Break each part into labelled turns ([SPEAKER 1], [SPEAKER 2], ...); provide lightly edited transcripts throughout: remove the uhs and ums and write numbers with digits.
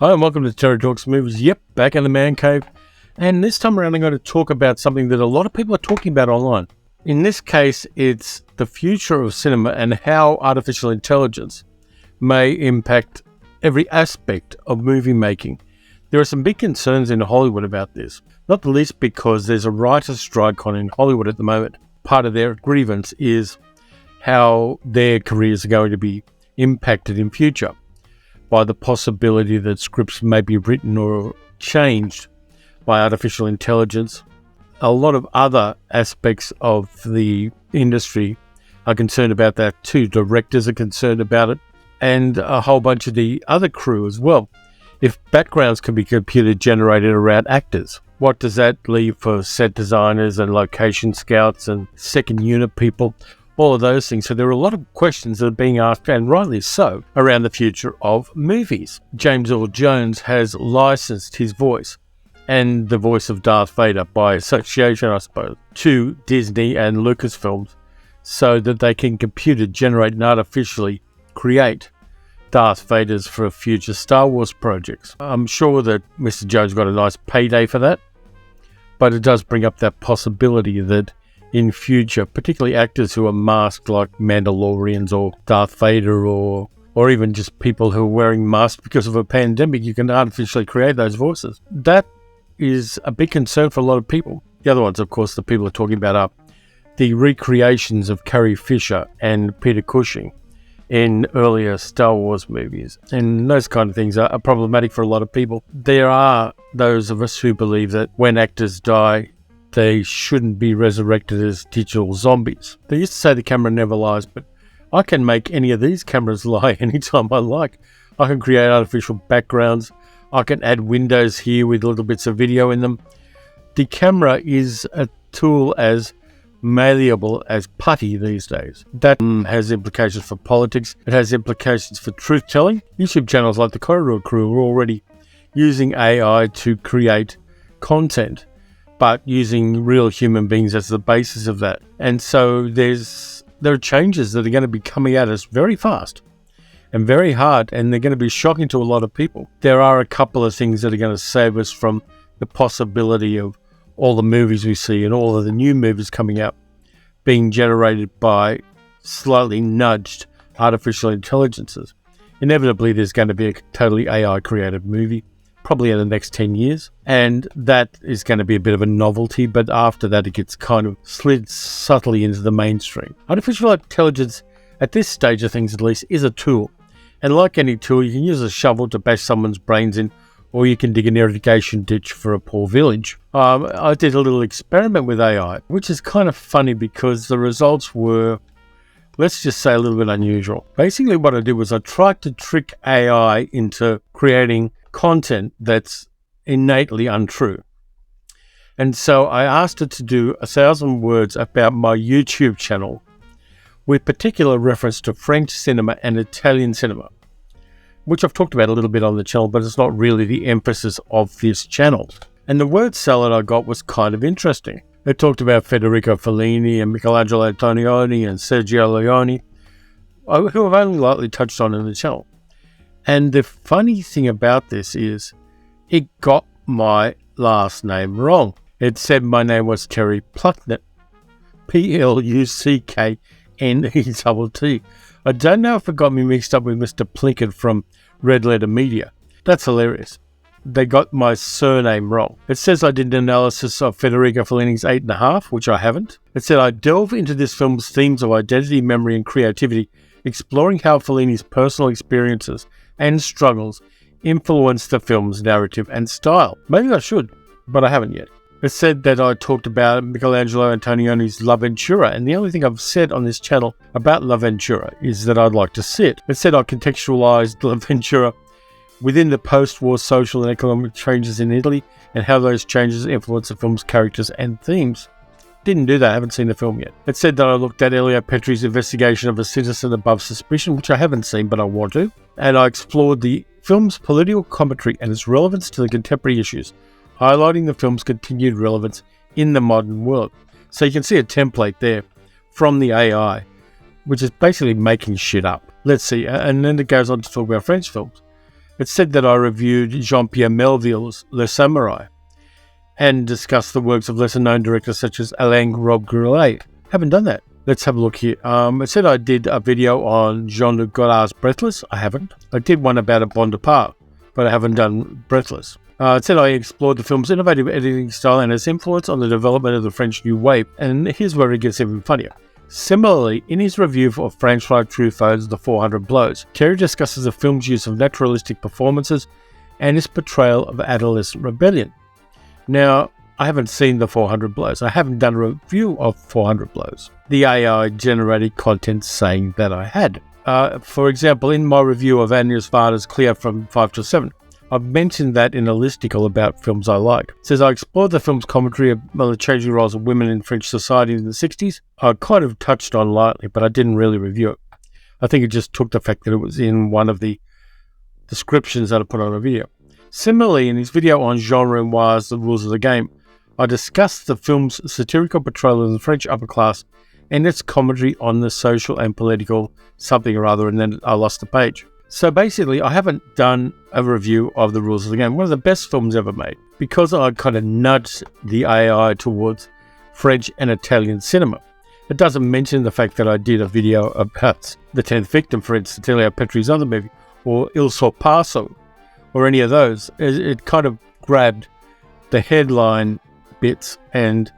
[SPEAKER 1] Hi and welcome to Terry Talks Movies. Yep, back in the man cave. And this time around I'm going to talk about something that a lot of people are talking about online. In this case, it's the future of cinema and how artificial intelligence may impact every aspect of movie making. There are some big concerns in Hollywood about this, not the least because there's a writer's strike on in Hollywood at the moment. Part of their grievance is how their careers are going to be impacted in future by the possibility that scripts may be written or changed by artificial intelligence. A lot of other aspects of the industry are concerned about that too. Directors are concerned about it, and a whole bunch of the other crew as well. If backgrounds can be computer generated around actors, what does that leave for set designers and location scouts and second unit people? All of those things. So there are a lot of questions that are being asked, and rightly so, around the future of movies. James Earl Jones has licensed his voice and the voice of Darth Vader by association, I suppose, to Disney and Lucasfilms so that they can computer generate and artificially create Darth Vaders for future Star Wars projects. I'm sure that Mr. Jones got a nice payday for that, but it does bring up that possibility that in future, particularly actors who are masked like Mandalorians or Darth Vader or even just people who are wearing masks because of a pandemic, you can artificially create those voices. That is a big concern for a lot of people. The other ones, of course, that people are talking about are the recreations of Carrie Fisher and Peter Cushing in earlier Star Wars movies. And those kind of things are problematic for a lot of people. There are those of us who believe that when actors die, they shouldn't be resurrected as digital zombies. They used to say the camera never lies, but I can make any of these cameras lie anytime I like. I can create artificial backgrounds. I can add windows here with little bits of video in them. The camera is a tool as malleable as putty these days. That has implications for politics. It has implications for truth-telling. YouTube channels like the Corridor Crew are already using AI to create content, but using real human beings as the basis of that. And so there are changes that are going to be coming at us very fast and very hard, and they're going to be shocking to a lot of people. There are a couple of things that are going to save us from the possibility of all the movies we see and all of the new movies coming out being generated by slightly nudged artificial intelligences. Inevitably, there's going to be a totally AI-created movie, probably in the next 10 years. And that is going to be a bit of a novelty, but after that it gets kind of slid subtly into the mainstream. Artificial intelligence, at this stage of things at least, is a tool. And like any tool, you can use a shovel to bash someone's brains in, or you can dig an irrigation ditch for a poor village. I did a little experiment with AI, which is kind of funny because the results were, let's just say, a little bit unusual. Basically what I did was I tried to trick AI into creating content that's innately untrue. And so I asked it to do 1,000 words about my YouTube channel with particular reference to French cinema and Italian cinema, which I've talked about a little bit on the channel, but it's not really the emphasis of this channel. And the word salad I got was kind of interesting. It talked about Federico Fellini and Michelangelo Antonioni and Sergio Leone, who I've only lightly touched on in the channel. And the funny thing about this is it got my last name wrong. It said my name was Terry Plucknett, Plucknett. I don't know if it got me mixed up with Mr. Plinkett from Red Letter Media. That's hilarious. They got my surname wrong. It says I did an analysis of Federico Fellini's 8.5, which I haven't. It said I delve into this film's themes of identity, memory, and creativity, exploring how Fellini's personal experiences and struggles influence the film's narrative and style. Maybe I should, but I haven't yet. It said that I talked about Michelangelo Antonioni's L'Avventura, and the only thing I've said on this channel about L'Avventura is that I'd like to see it. It said I contextualized L'Avventura within the post-war social and economic changes in Italy and how those changes influence the film's characters and themes. Didn't do that, I haven't seen the film yet. It said that I looked at Elio Petri's investigation of A Citizen Above Suspicion, which I haven't seen but I want to, and I explored the film's political commentary and its relevance to the contemporary issues, highlighting the film's continued relevance in the modern world. So you can see a template there from the AI, which is basically making shit up. Let's see, and then it goes on to talk about French films. It said that I reviewed Jean-Pierre Melville's Le Samurai and discussed the works of lesser-known directors such as Alain Robbe-Grillet. Haven't done that. Let's have a look here. It said I did a video on Jean-Luc Godard's Breathless. I haven't. I did one about a Bon Depart, but I haven't done Breathless. It said I explored the film's innovative editing style and its influence on the development of the French New Wave. And here's where it gets even funnier. Similarly, in his review of François Truffaut's The 400 Blows, Terry discusses the film's use of naturalistic performances and its portrayal of adolescent rebellion. Now, I haven't seen The 400 Blows. I haven't done a review of 400 Blows. The AI generated content saying that I had. For example, in my review of Agnes Varda's Clear from 5 to 7, I've mentioned that in a listicle about films I like. It says I explored the film's commentary on the changing roles of women in French society in the 60s. I kind of touched on lightly, but I didn't really review it. I think it just took the fact that it was in one of the descriptions that I put on a video. Similarly, in his video on Jean Renoir's The Rules of the Game, I discussed the film's satirical portrayal of the French upper class and its commentary on the social and political something or other, and then I lost the page. So basically, I haven't done a review of The Rules of the Game, one of the best films ever made, because I kind of nudged the AI towards French and Italian cinema. It doesn't mention the fact that I did a video about The 10th Victim, for instance, Elio Petri's other movie, or Il Sorpasso, or any of those. It kind of grabbed the headline bits and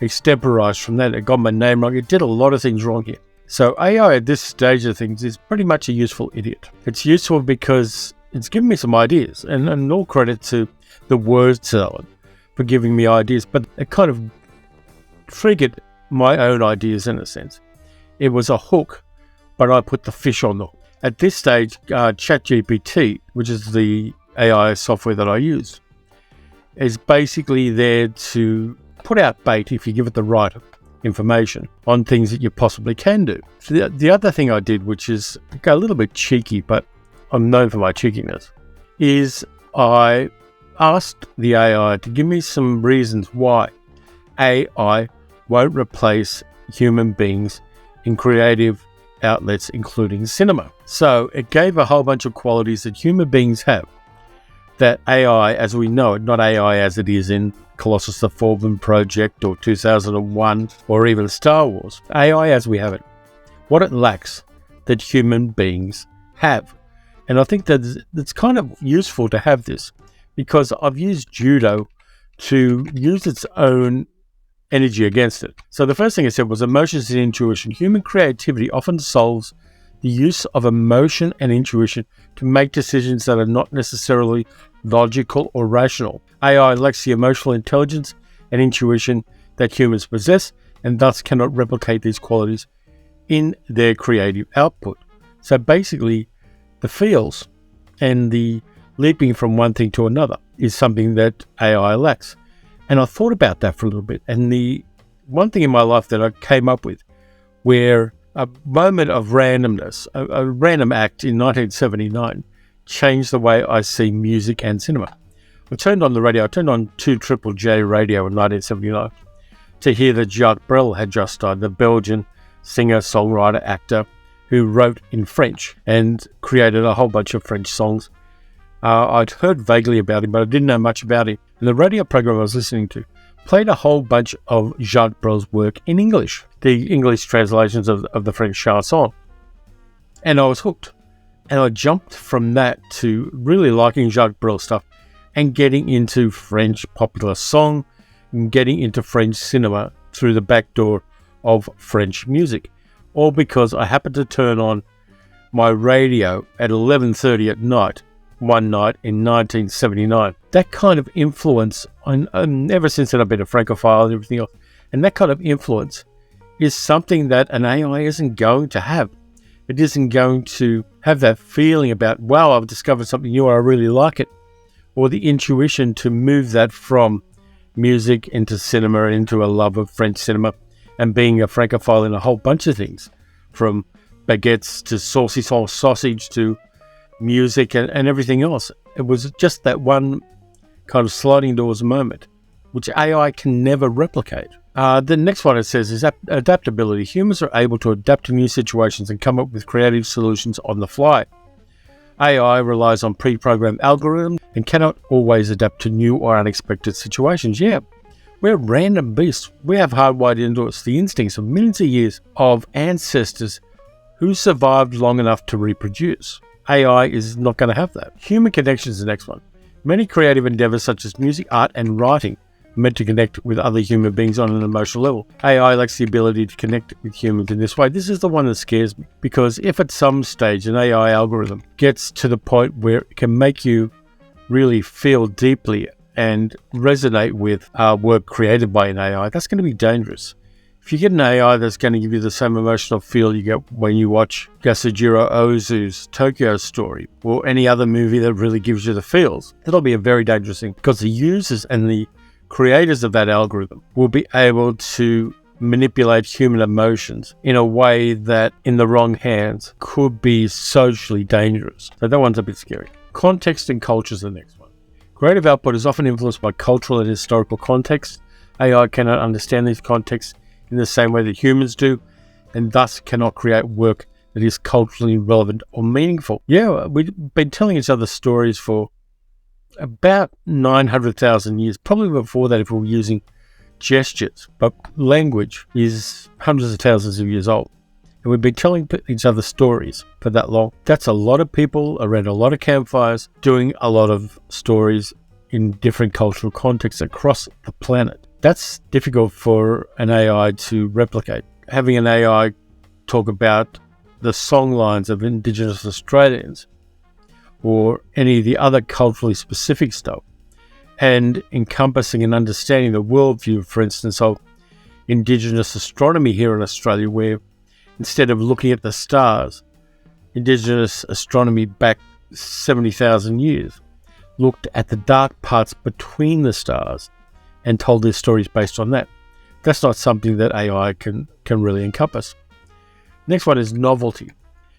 [SPEAKER 1] extemporized from that. It got my name wrong. It did a lot of things wrong here. So AI at this stage of things is pretty much a useful idiot. It's useful because it's given me some ideas, and all credit to the word salad for giving me ideas, but it kind of triggered my own ideas in a sense. It was a hook, but I put the fish on the hook. At this stage, chatgpt, which is the AI software that I use, is basically there to put out bait if you give it the right information on things that you possibly can do. So the other thing I did, which is a little bit cheeky, but I'm known for my cheekiness, is I asked the AI to give me some reasons why AI won't replace human beings in creative outlets, including cinema. So it gave a whole bunch of qualities that human beings have that AI as we know it, not AI as it is in Colossus the Fallen Project or 2001 or even Star Wars. AI as we have it. What it lacks that human beings have. And I think that it's kind of useful to have this because I've used judo to use its own energy against it. So the first thing I said was emotions and intuition. Human creativity often solves the use of emotion and intuition to make decisions that are not necessarily logical or rational. AI lacks the emotional intelligence and intuition that humans possess and thus cannot replicate these qualities in their creative output. So basically, the feels and the leaping from one thing to another is something that AI lacks. And I thought about that for a little bit. And the one thing in my life that I came up with where a moment of randomness, a random act in 1979 changed the way I see music and cinema. I turned on the radio. I turned on 2JJJ radio in 1979 to hear that Jacques Brel had just died, the Belgian singer, songwriter, actor who wrote in French and created a whole bunch of French songs. I'd heard vaguely about him, but I didn't know much about him. And the radio program I was listening to played a whole bunch of Jacques Brel's work in English, the English translations of the French chanson. And I was hooked. And I jumped from that to really liking Jacques Brel stuff and getting into French popular song and getting into French cinema through the back door of French music. All because I happened to turn on my radio at 11:30 at night, one night in 1979. That kind of influence, and ever since then I've been a Francophile and everything else, and that kind of influence is something that an AI isn't going to have. It isn't going to have that feeling about, wow, I've discovered something new, I really like it, or the intuition to move that from music into cinema, into a love of French cinema, and being a Francophile in a whole bunch of things, from baguettes to saucy sausage to music and everything else. It was just that one kind of sliding doors moment, which AI can never replicate. The next one it says is adaptability. Humans are able to adapt to new situations and come up with creative solutions on the fly. AI relies on pre-programmed algorithms and cannot always adapt to new or unexpected situations. Yeah, we're random beasts. We have hardwired into us the instincts of millions of years of ancestors who survived long enough to reproduce. AI is not going to have that. Human connection is the next one. Many creative endeavors such as music, art, and writing are meant to connect with other human beings on an emotional level. AI lacks the ability to connect with humans in this way. This is the one that scares me, because if at some stage an AI algorithm gets to the point where it can make you really feel deeply and resonate with work created by an AI, that's going to be dangerous. If you get an AI that's going to give you the same emotional feel you get when you watch Yasujiro Ozu's Tokyo Story or any other movie that really gives you the feels, that'll be a very dangerous thing, because the users and the creators of that algorithm will be able to manipulate human emotions in a way that, in the wrong hands, could be socially dangerous. So that one's a bit scary. Context and culture is the next one. Creative output is often influenced by cultural and historical context. AI cannot understand these contexts in the same way that humans do, and thus cannot create work that is culturally relevant or meaningful. Yeah, we've been telling each other stories for about 900,000 years, probably before that if we were using gestures, but language is hundreds of thousands of years old. And we've been telling each other stories for that long. That's a lot of people around a lot of campfires doing a lot of stories in different cultural contexts across the planet. That's difficult for an AI to replicate. Having an AI talk about the song lines of Indigenous Australians or any of the other culturally specific stuff, and encompassing and understanding the worldview, for instance, of Indigenous astronomy here in Australia, where instead of looking at the stars, Indigenous astronomy back 70,000 years looked at the dark parts between the stars and told their stories based on that. That's not something that AI can really encompass. Next one is novelty.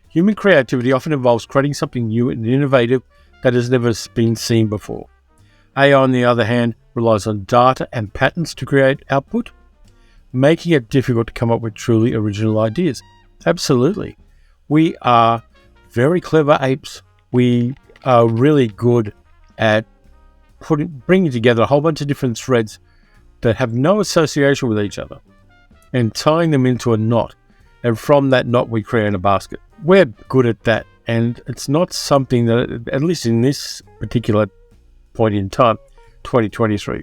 [SPEAKER 1] Human creativity often involves creating something new and innovative that has never been seen before. AI, on the other hand, relies on data and patterns to create output, making it difficult to come up with truly original ideas. Absolutely. We are very clever apes. We are really good at bringing together a whole bunch of different threads that have no association with each other and tying them into a knot. And from that knot, we create a basket. We're good at that. And it's not something that, at least in this particular point in time, 2023,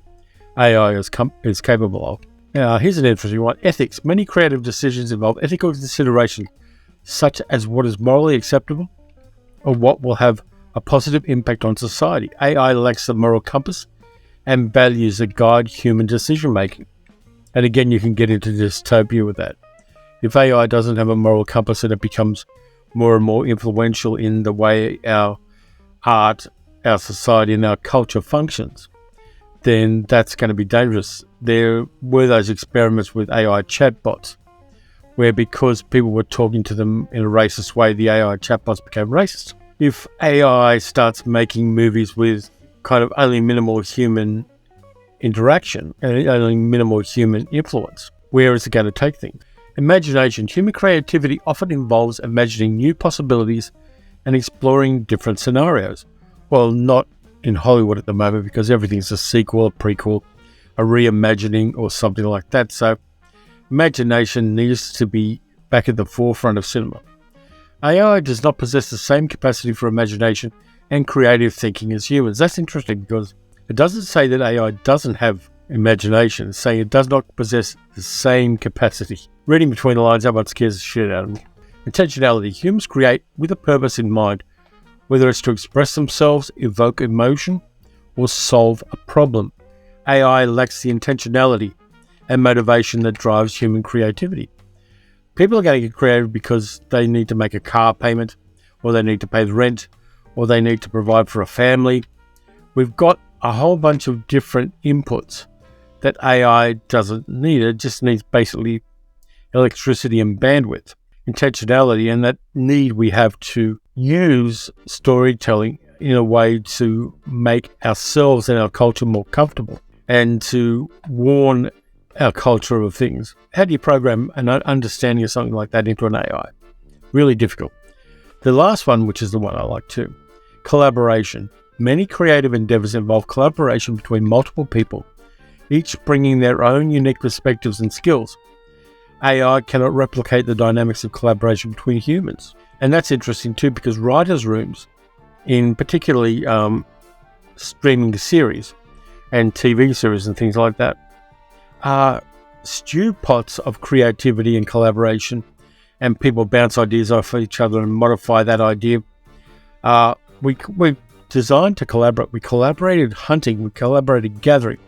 [SPEAKER 1] AI is capable of. Now, here's an interesting one. Ethics. Many creative decisions involve ethical considerations, such as what is morally acceptable or what will have a positive impact on society. AI lacks the moral compass and values that guide human decision-making. And again, you can get into dystopia with that. If AI doesn't have a moral compass and it becomes more and more influential in the way our art, our society, and our culture functions, then that's going to be dangerous. There were those experiments with AI chatbots, where because people were talking to them in a racist way, the AI chatbots became racist. If AI starts making movies with kind of only minimal human interaction and only minimal human influence, where is it going to take things? Imagination. Human creativity often involves imagining new possibilities and exploring different scenarios. Well, not in Hollywood at the moment, because everything's a sequel, a prequel, a reimagining, or something like that. So imagination needs to be back at the forefront of cinema. AI does not possess the same capacity for imagination and creative thinking as humans. That's interesting, because it doesn't say that AI doesn't have imagination. It's saying it does not possess the same capacity. Reading between the lines, that one scares the shit out of me. Intentionality. Humans create with a purpose in mind, whether it's to express themselves, evoke emotion, or solve a problem. AI lacks the intentionality and motivation that drives human creativity. People are going to get creative because they need to make a car payment, or they need to pay the rent, or they need to provide for a family. We've got a whole bunch of different inputs that AI doesn't need. It just needs basically electricity and bandwidth. Intentionality, and that need we have to use storytelling in a way to make ourselves and our culture more comfortable and to warn our culture of things. How do you program an understanding of something like that into an AI? Really difficult. The last one, which is the one I like too, Collaboration. Many creative endeavors involve collaboration between multiple people, each bringing their own unique perspectives and skills. AI cannot replicate the dynamics of collaboration between humans. And that's interesting too, because writers' rooms, in particularly streaming series and TV series and things like that, are stew pots of creativity and collaboration, and people bounce ideas off each other and modify that idea. We're designed to collaborate. We collaborated hunting, we collaborated gathering,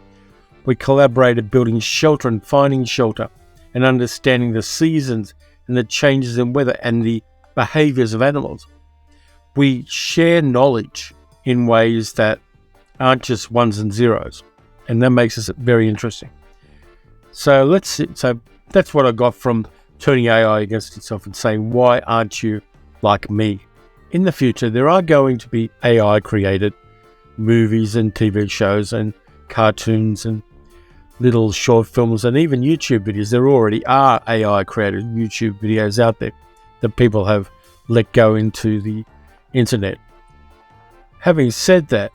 [SPEAKER 1] we collaborated building shelter and finding shelter and understanding the seasons and the changes in weather and the behaviors of animals. We share knowledge in ways that aren't just ones and zeros, and that makes us very interesting. So that's what I got from turning AI against itself and saying, why aren't you like me? In the future, there are going to be AI created movies and TV shows and cartoons and little short films and even YouTube videos. There already are AI created YouTube videos out there that people have let go into the internet. Having said that,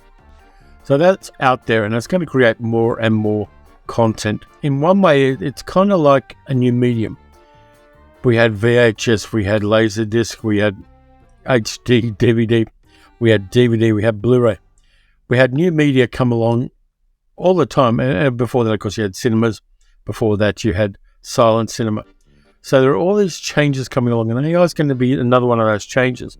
[SPEAKER 1] so that's out there and it's going to create more and more content. In one way, it's kind of like a new medium. We had VHS, we had Laserdisc, we had HD, DVD, we had DVD, we had Blu-ray. We had new media come along all the time. And before that, of course, you had cinemas. Before that, you had silent cinema. So there are all these changes coming along, and AI is going to be another one of those changes.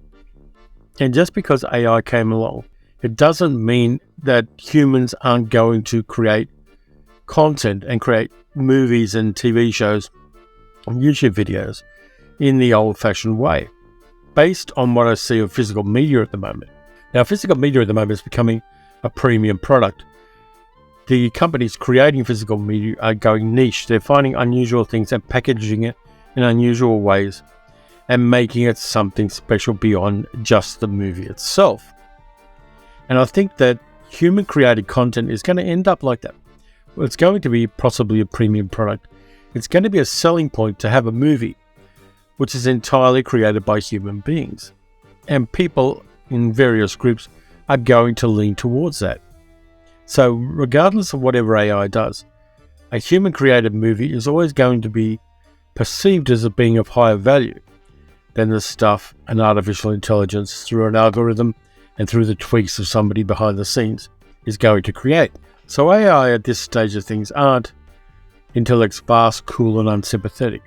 [SPEAKER 1] And just because AI came along, it doesn't mean that humans aren't going to create content and create movies and TV shows and YouTube videos in the old-fashioned way, based on what I see of physical media at the moment. Now, physical media at the moment is becoming a premium product. The companies creating physical media are going niche. They're finding unusual things and packaging it in unusual ways and making it something special beyond just the movie itself. And I think that human-created content is going to end up like that. Well, it's going to be possibly a premium product. It's going to be a selling point to have a movie which is entirely created by human beings. And people in various groups are going to lean towards that. So regardless of whatever AI does, a human-created movie is always going to be perceived as being of higher value than the stuff an artificial intelligence through an algorithm and through the tweaks of somebody behind the scenes is going to create. So AI at this stage of things aren't intellects vast, cool and unsympathetic.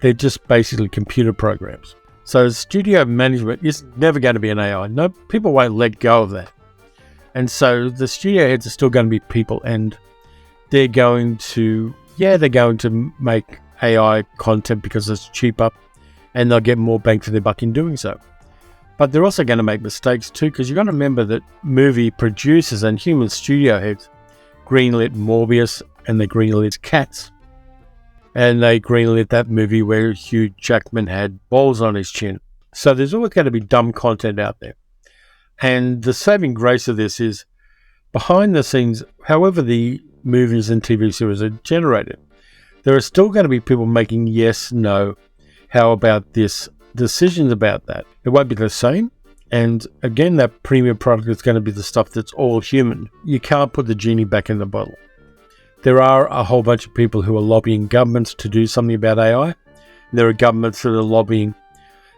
[SPEAKER 1] They're just basically computer programs. So studio management is never going to be an AI. No, people won't let go of that. And so the studio heads are still going to be people, and they're going to make AI content because it's cheaper and they'll get more bang for their buck in doing so. But they're also going to make mistakes too, because you've got to remember that movie producers and human studio heads greenlit Morbius and they greenlit Cats. And they greenlit that movie where Hugh Jackman had balls on his chin. So there's always going to be dumb content out there. And the saving grace of this is, behind the scenes, however the movies and TV series are generated, there are still going to be people making yes, no, how about this, decisions about that. It won't be the same. And again, that premium product is going to be the stuff that's all human. You can't put the genie back in the bottle. There are a whole bunch of people who are lobbying governments to do something about AI. There are governments that are lobbying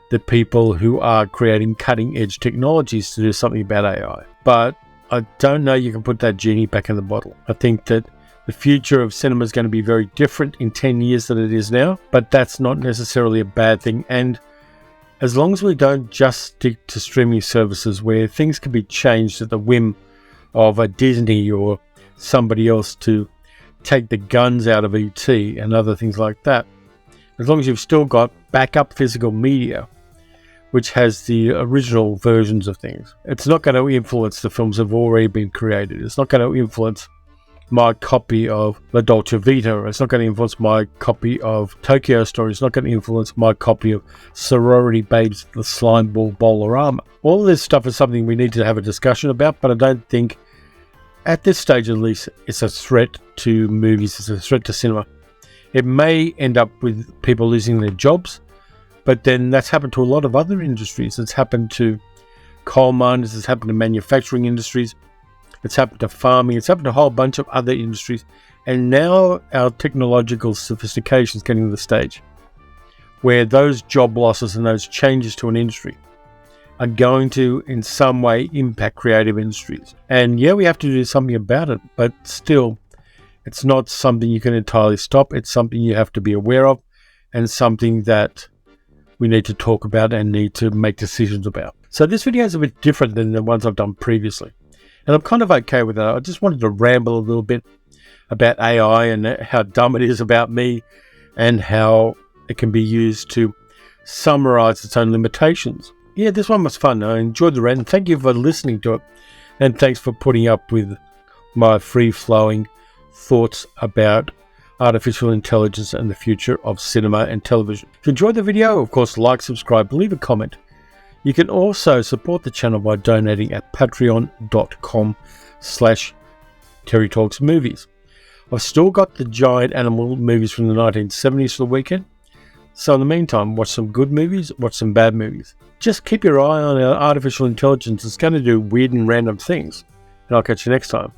[SPEAKER 1] the people who are creating cutting-edge technologies to do something about AI. But I don't know you can put that genie back in the bottle. I think that the future of cinema is going to be very different in 10 years than it is now, but that's not necessarily a bad thing. And as long as we don't just stick to streaming services where things can be changed at the whim of a Disney or somebody else to take the guns out of ET and other things like that, as long as you've still got backup physical media which has the original versions of things, it's not going to influence the films that have already been created. It's not going to influence my copy of La Dolce Vita. It's not going to influence my copy of Tokyo Story. It's not going to influence my copy of Sorority Babes, the Slime Ball Bolorama. All of this stuff is something we need to have a discussion about, but I don't think, at this stage at least, it's a threat to movies, it's a threat to cinema. It may end up with people losing their jobs, but then that's happened to a lot of other industries. It's happened to coal miners, it's happened to manufacturing industries, it's happened to farming, it's happened to a whole bunch of other industries. And now our technological sophistication is getting to the stage where those job losses and those changes to an industry are going to in some way impact creative industries. And yeah, we have to do something about it, but still, it's not something you can entirely stop. It's something you have to be aware of and something that we need to talk about and need to make decisions about. So this video is a bit different than the ones I've done previously. And I'm kind of okay with that. I just wanted to ramble a little bit about AI and how dumb it is about me and how it can be used to summarize its own limitations. Yeah, this one was fun. I enjoyed the rant. Thank you for listening to it. And thanks for putting up with my free-flowing thoughts about artificial intelligence and the future of cinema and television. If you enjoyed the video, of course, like, subscribe, leave a comment. You can also support the channel by donating at patreon.com/TerryTalksMovies. I've still got the giant animal movies from the 1970s for the weekend. So in the meantime, watch some good movies, watch some bad movies. Just keep your eye on our artificial intelligence. It's going to do weird and random things. And I'll catch you next time.